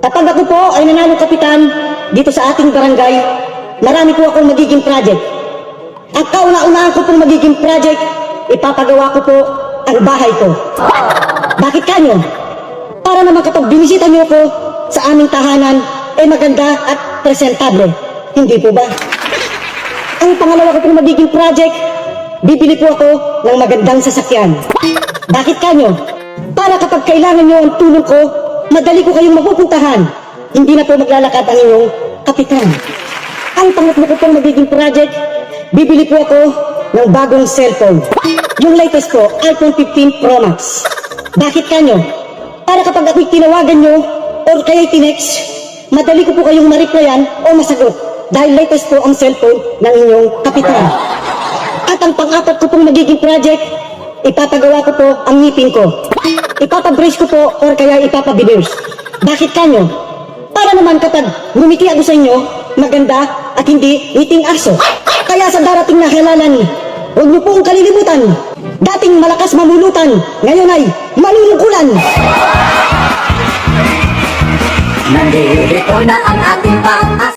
Kapag ako po ay nanalo kapitan dito sa ating barangay, marami po akong magiging project. At kauna-unahan ko pong magiging project, ipapagawa ko po ang bahay ko. Bakit kanyo? Para naman kapag binisita niyo ko sa aming tahanan, ay maganda at presentable. Hindi po ba? Ang pangalawa ko pong magiging project, bibili po ako ng magandang sasakyan. Bakit kanyo? Para kapag kailangan niyo ang tulong ko, madali ko kayong mapupuntahan. Hindi na po maglalakad ang inyong kapitan. Ang pangatlo ko pong magiging project, bibili po ako ng bagong cellphone. Yung latest po, iPhone 15 Pro Max. Bakit kanyo? Para kapag ako'y tinawagan nyo or kaya'y tinext, madali ko po kayong ma-replyan o masagot dahil latest po ang cellphone ng inyong kapitan. At ang pang-apat ko pong magiging project, ipapagawa ko po ang ngipin ko. Ipapabrace ko po or kaya ipapabiners. Bakit kanyo? Para naman kapag ngumiti ako sa inyo, maganda at hindi ngiting aso. Kaya sa darating na halalan, huwag niyo pong kalilimutan. Dating malakas mamulutan, ngayon ay malulungkulan. Nandito na ang ating pag-asa.